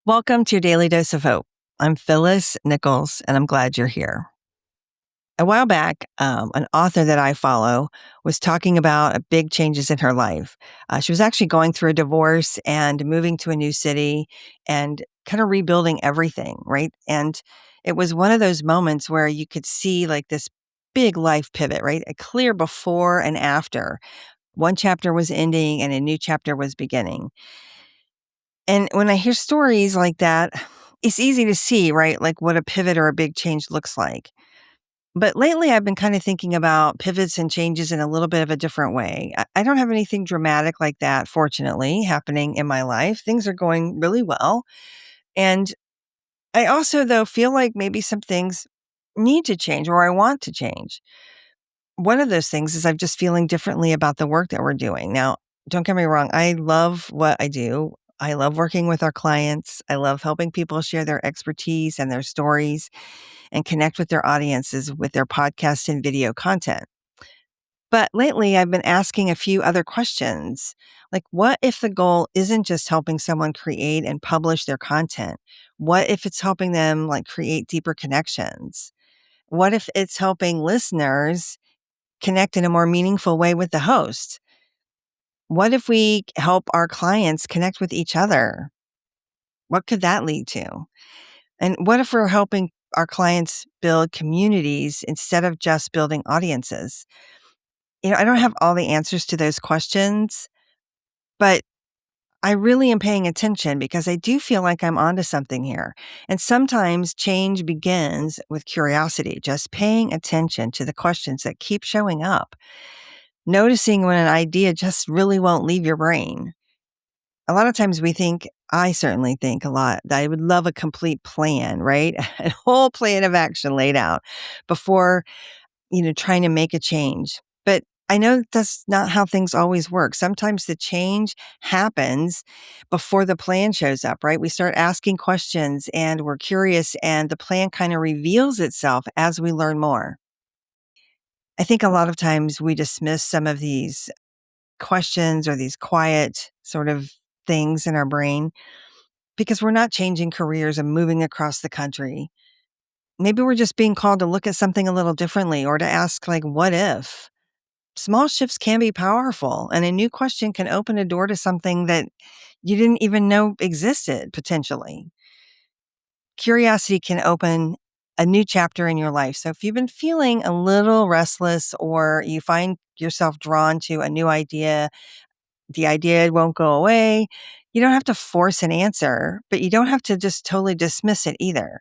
Welcome to your Daily Dose of Hope. I'm Phyllis Nichols, and I'm glad you're here. A while back, an author that I follow was talking about big changes in her life. She was actually going through a divorce and moving to a new city and kind of rebuilding everything, right? And it was one of those moments where you could see like this big life pivot, right? A clear before and after. One chapter was ending and a new chapter was beginning. And when I hear stories like that, it's easy to see, right? Like what a pivot or a big change looks like. But lately, I've been kind of thinking about pivots and changes in a little bit of a different way. I don't have anything dramatic like that, fortunately, happening in my life. Things are going really well. And I also, though, feel like maybe some things need to change or I want to change. One of those things is I'm just feeling differently about the work that we're doing. Now, don't get me wrong, I love what I do. I love working with our clients. I love helping people share their expertise and their stories and connect with their audiences with their podcast and video content. But lately, I've been asking a few other questions, like what if the goal isn't just helping someone create and publish their content? What if it's helping them like create deeper connections? What if it's helping listeners connect in a more meaningful way with the host? What if we help our clients connect with each other? What could that lead to? And what if we're helping our clients build communities instead of just building audiences? I don't have all the answers to those questions, but I really am paying attention because I do feel like I'm onto something here. And sometimes change begins with curiosity, just paying attention to the questions that keep showing up, noticing when an idea just really won't leave your brain. A lot of times I certainly think a lot that I would love a complete plan, right? A whole plan of action laid out before, trying to make a change. But I know that's not how things always work. Sometimes the change happens before the plan shows up, right? We start asking questions and we're curious and the plan kind of reveals itself as we learn more. I think a lot of times we dismiss some of these questions or these quiet sort of things in our brain because we're not changing careers and moving across the country. Maybe we're just being called to look at something a little differently or to ask, like, what if? Small shifts can be powerful, and a new question can open a door to something that you didn't even know existed potentially. Curiosity can open a new chapter in your life. So if you've been feeling a little restless or you find yourself drawn to a new idea, the idea won't go away. You don't have to force an answer, but you don't have to just totally dismiss it either.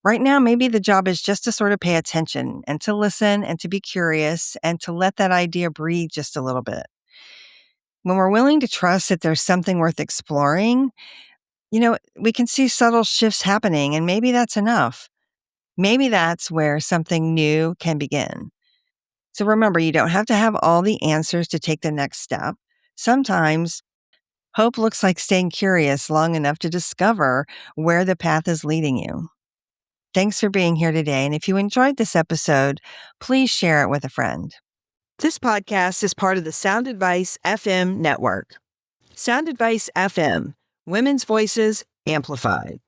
Right now, maybe the job is just to sort of pay attention and to listen and to be curious and to let that idea breathe just a little bit. When we're willing to trust that there's something worth exploring, we can see subtle shifts happening, and maybe that's enough. Maybe that's where something new can begin. So remember, you don't have to have all the answers to take the next step. Sometimes hope looks like staying curious long enough to discover where the path is leading you. Thanks for being here today. And if you enjoyed this episode, please share it with a friend. This podcast is part of the Sound Advice FM network. Sound Advice FM, women's voices amplified.